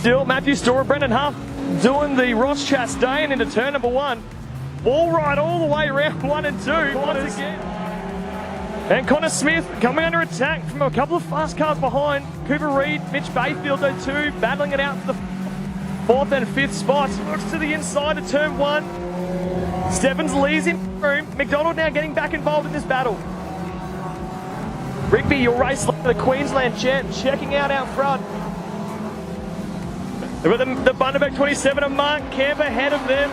still. Matthew Storer, Brendan Huff doing the Ross Chastain into turn number 1. Ball right all the way around 1 and 2 once again. And Connor Smith coming under attack from a couple of fast cars behind. Cooper Reed, Mitch Bayfield, those two battling it out for the 4th and 5th spots. Looks to the inside of turn 1. Stephens leads in room. McDonald now getting back involved in this battle. Rigby, your race leader, the Queensland champ, checking out front. They've got the Bundaberg 27 and Mark Kemp ahead of them.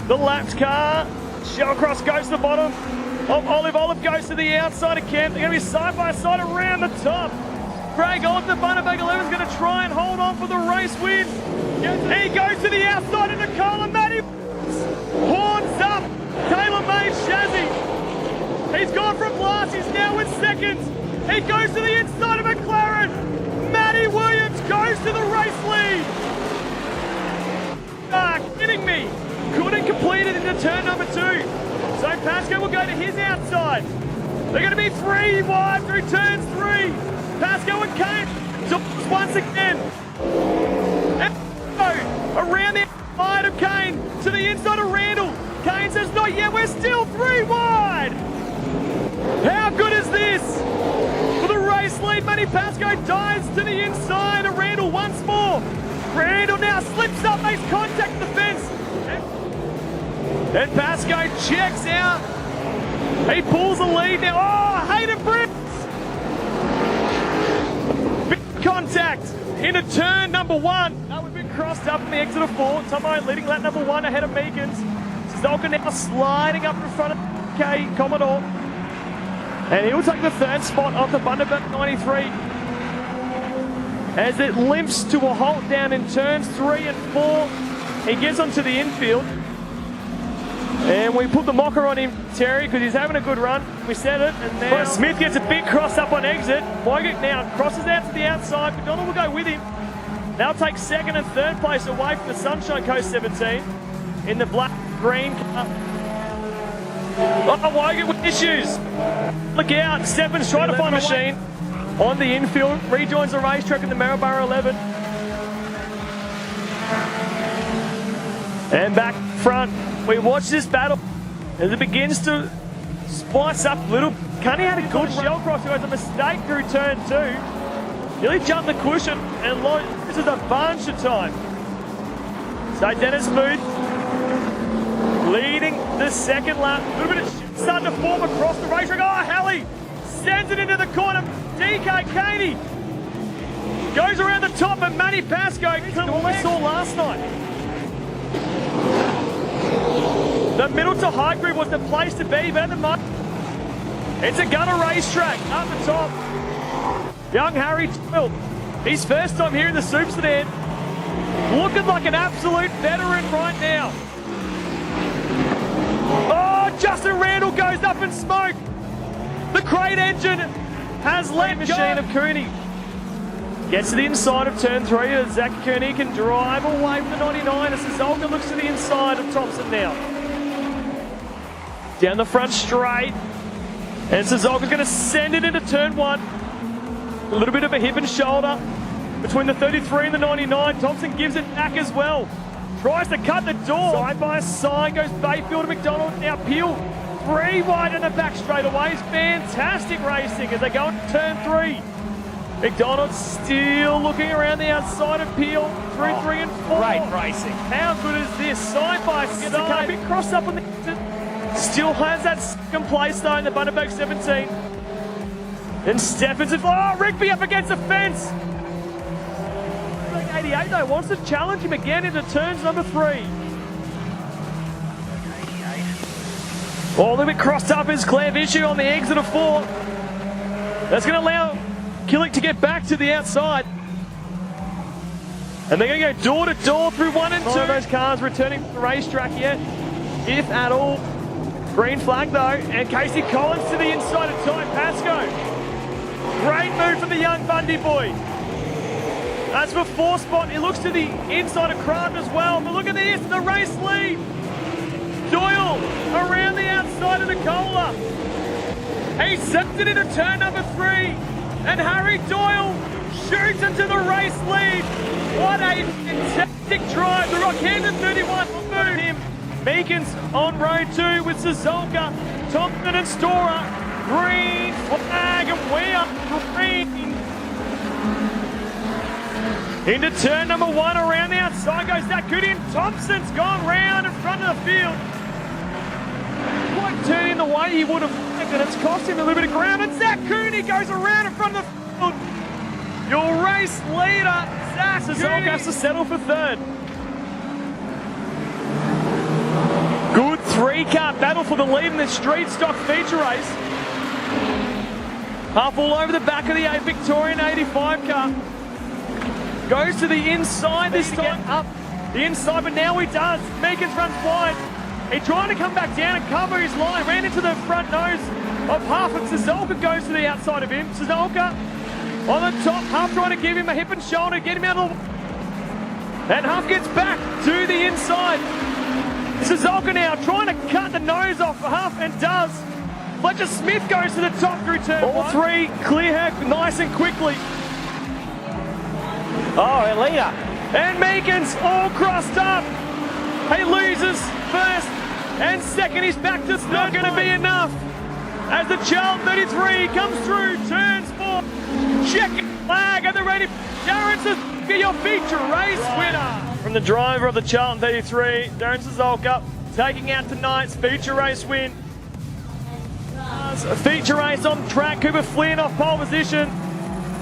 The lapped car. Shellcross goes to the bottom. Olive goes to the outside of Kemp. They're going to be side by side around the top. Craig on the Bundaberg 11 is going to try and hold on for the race win. He goes to the outside of Nicole and Matty. Horns up. Taylor May's chassis. He's gone from last. He's now in seconds. He goes to the inside of McLaren. Matty Williams goes to the race lead. Kidding me. Couldn't complete it into turn number 2. So Pasco will go to his outside. They're going to be 3 wide through turns 3. Pasco and Kane once again. And around the outside of Kane to the inside of Randall. Kane says not yet, we're still 3 wide. How good is this? For the race lead, Matty Pasco dives to the inside of Randall once more. Randall now slips up, makes contact with the fence. And Pasco checks out. He pulls the lead now. Oh, Hayden Briggs! Big contact into turn number 1. That would be crossed up in the exit of 4. Tomo leading lap number 1 ahead of Meekins. Zolka now sliding up in front of K Commodore. And he'll take the 3rd spot off the Bundaberg 93. As it limps to a halt down in turns 3 and 4. He gets onto the infield. And we put the mocker on him, Terry, because he's having a good run. We said it. And now Smith gets a big cross up on exit. Wygert now crosses out to the outside. McDonald will go with him. They'll take 2nd and 3rd place away from the Sunshine Coast 17 in the black-green car. Oh, Wygert with issues. Look out. Stephens trying to find a machine on the infield. Rejoins the racetrack in the Maryborough 11. And back front. We watch this battle as it begins to spice up a little. Cunny had a good Shellcross who has a mistake through turn 2. Nearly jumped the cushion and loses a bunch of time. So Dennis Booth leading the 2nd lap. A little bit of shit starting to form across the racetrack. Oh, Halley sends it into the corner. DK Caney goes around the top and Matty Pasco. What we saw last night. The middle to high grid was the place to be, but at the moment, it's a gunner racetrack up the top. Young Harry Doyle, his first time here in the Super Sedan, looking like an absolute veteran right now. Oh, Justin Randall goes up in smoke. The crate engine has let machine of Cooney. Gets to the inside of turn 3. Zach Cooney can drive away from the 99 as Zolka looks to the inside of Thompson now. Down the front straight. And Suzuka's going to send it into turn 1. A little bit of a hip and shoulder between the 33 and the 99. Thompson gives it back as well. Tries to cut the door. Side by side goes Bayfield and McDonald. Now Peel 3 wide in the back straight-away. Fantastic racing as they go into turn 3. McDonald still looking around the outside of Peel through 3 and 4. Great racing. How good is this? Side by side. A bit crossed up on the exit. Still has that 2nd place though in the Bundaberg 17. And Stephens, oh, Rigby up against the fence. 88 though, wants to challenge him again into turns number 3. Oh, a little bit crossed up is Claire Vishu on the exit of 4. That's going to allow Killick to get back to the outside. And they're going to go door to door through 1 and 2. None of those cars returning to the racetrack yet, if at all. Green flag though, and Casey Collins to the inside of Ty Pasco. Great move from the young Bundy boy. As for 4th spot, he looks to the inside of Craft as well. But look at this, the race lead. Doyle around the outside of Nicola. He sets it into turn number 3. And Harry Doyle shoots into the race lead. What a fantastic drive. The Rockhampton 31 will move him. Meekins on road 2 with Suzuka, Thompson and Storer. Green flag, and we are green. Into turn number 1, around the outside goes that good in. Thompson's gone round in front of the field. Quite turning the way he would have liked, and it's cost him a little bit of ground. And Zach Cooney goes around in front of the field. Your race leader, Zach Suzuka, has to settle for 3rd. Good 3-car battle for the lead in the street stock feature race. Half all over the back of the Victorian 85 car. Goes to the inside this time, up the inside, but now he does. Meekins runs wide. He's trying to come back down and cover his line. Ran into the front nose of Huff, and Suzuka goes to the outside of him. Suzuka on the top, Huff trying to give him a hip and shoulder, get him out of the... And Huff gets back to the inside. Suzuka now trying to cut the nose off Huff, and does. Fletcher Smith goes to the top through turn 1. All 3 clear her nice and quickly. Oh, Elita. And Meekins all crossed up. He loses 1st and 2nd. He's back to third. Not going to be enough. As the Charlton 33 comes through, turns 4. Checking flag at the ready. Darren Suzuka, your feature race winner. From the driver of the Charlton 33, Darren Suzuka, taking out tonight's feature race win. A feature race on track. Cooper Flynn off pole position.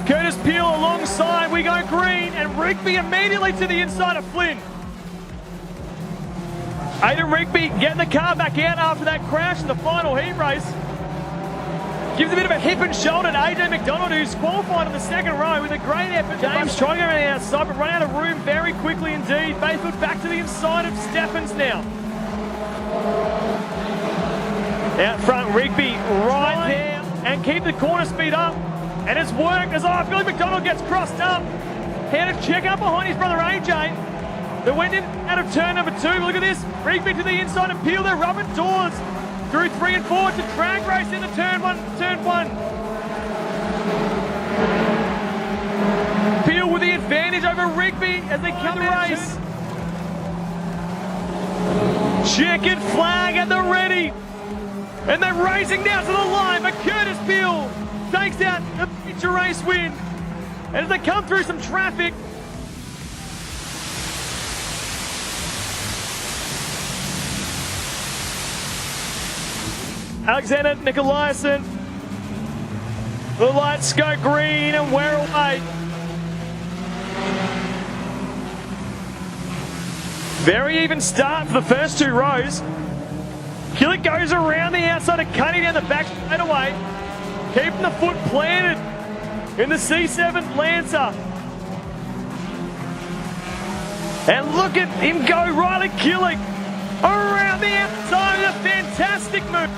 Curtis Peel alongside, we go green, and Rigby immediately to the inside of Flynn. Aidan Rigby getting the car back out after that crash in the final heat race. Gives a bit of a hip and shoulder to AJ McDonald, who's qualified on the 2nd row with a great effort. James trying to go around the outside, but run out of room very quickly indeed. Bayfield back to the inside of Steffens now. Out front, Rigby right there, and keep the corner speed up. And it's worked as Billy McDonald gets crossed up. Had to check up behind his brother AJ. They went in out of turn number 2. But look at this. Rigby to the inside and Peel. They're rubbing doors through 3 and 4 to drag race into turn 1. Peel with the advantage over Rigby as they come the race. Checkered flag at the ready. And they're racing down to the line, but Curtis Peel takes out the feature race win. And as they come through some traffic, Alexander Nicolaisen, the lights go green and we're away. Very even start for the first 2 rows. Killick goes around the outside and cutting down the back straight away. Keeping the foot planted in the C7 Lancer. And look at him go, Riley Killick around the outside with a fantastic move.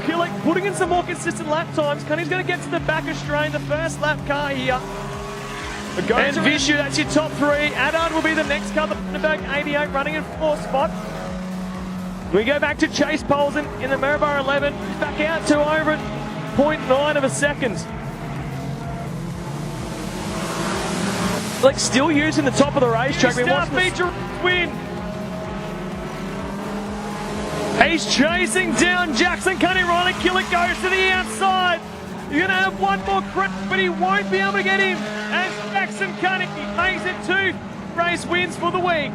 Killick putting in some more consistent lap times. Cunny's going to get to the back of Strain, the first lap car here. And Vishu, that's your top 3. Addard will be the next car, the Bundaberg 88 running in 4th spot. We go back to Chase Polson in the Maryborough 11. Back out to over at 0.9 of a second. Like still using the top of the racetrack. Start feature win. He's chasing down Jackson Cunny. Riley Killick goes to the outside. You're going to have one more crack, but he won't be able to get him. As Jackson Cunny makes it 2 race wins for the week.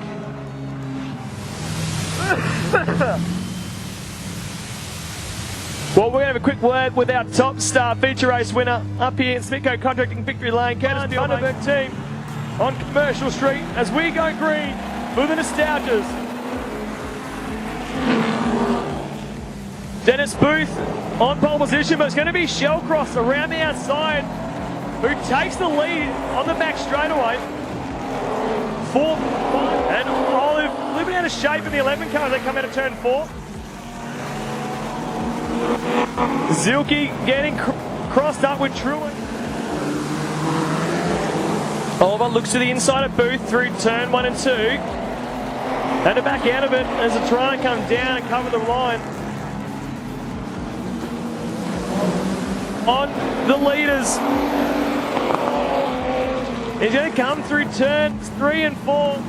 Well, we're going to have a quick word with our top star feature race winner up here in Smitco Contracting Victory Lane. Curtis the Bundaberg team on Commercial Street as we go green for the Nostalgias. Dennis Booth on pole position, but it's going to be Shellcross around the outside who takes the lead on the back straightaway. 4th, and Olive a little bit out of shape in the 11 car as they come out of turn 4. Zilke getting crossed up with Truett. Oliver looks to the inside of Booth through turn 1 and 2. And to back out of it as they're trying to come down and cover the line. On the leaders. He's going to come through turns 3 and 4.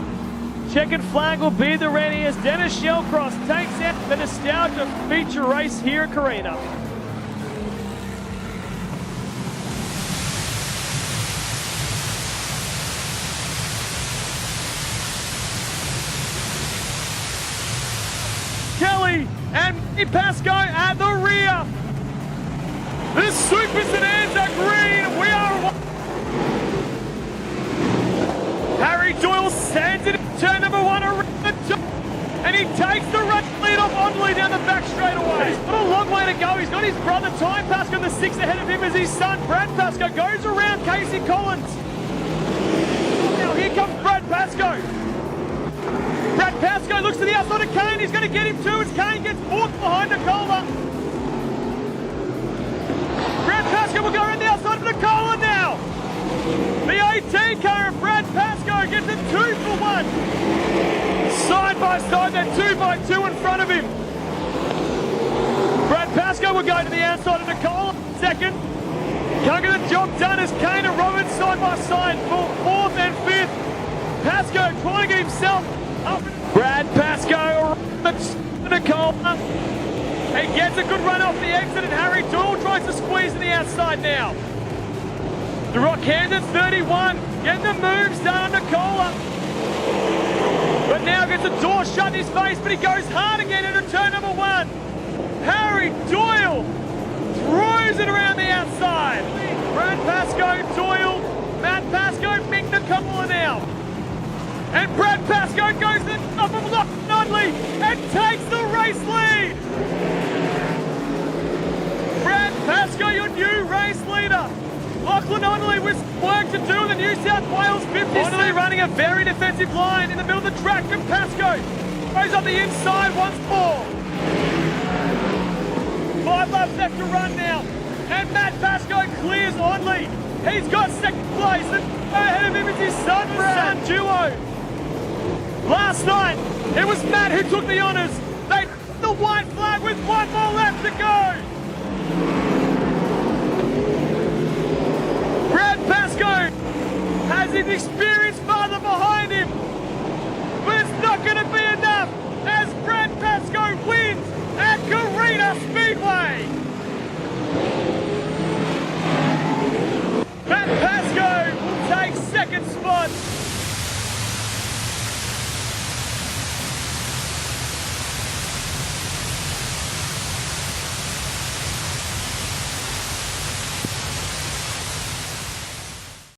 Checkered flag will be the ready as Dennis Shellcross takes out the nostalgia feature race here at Carina. Kelly and Pasco at the rear. The Super Sedans are green. We are. Harry Doyle sends it in turn number 1 around the top, and he takes the race lead off Onley down the back straightaway. He's got a long way to go. He's got his brother Ty Pasco in the 6 ahead of him as his son Brad Pasco goes around Casey Collins. Now here comes Brad Pasco. Brad Pasco looks to the outside of Kane. He's going to get him too as Kane gets 4th behind Nicola. Brad Pasco will go around the outside of Nicola now. The 18 car of Brad Pasco gets a 2 for 1. Side by side, they're 2 by 2 in front of him. Brad Pasco will go to the outside of Nicola second. Can't get the job done as Kane and Roberts side by side for 4th and 5th. Pasco trying to get himself up. Brad Pasco around Nicola. He gets a good run off the exit and Harry Doyle tries to squeeze to the outside now. The Rockhampton 31, getting the moves done on Nicola. But now gets the door shut in his face, but he goes hard again into turn number 1. Harry Doyle throws it around the outside. Brad Pasco, Doyle, Matt Pasco, Mick Nicola now. And Brad Pasco goes to the top of Lachlan Nodley and takes the race lead. Brad Pasco, your new race leader. Lachlan Onley with work to do in the New South Wales 50. Onley running a very defensive line in the middle of the track from Pasco. Goes up the inside once more. 5 laps left to run now. And Matt Pasco clears Onley. He's got second place. And ahead of him is his son, Brad. Son duo. Last night, it was Matt who took the honours. They the white flag with 1 more lap to go. Brad Pasco has his experienced father behind him, but it's not going to be enough as Brad Pasco wins at Carina Speedway.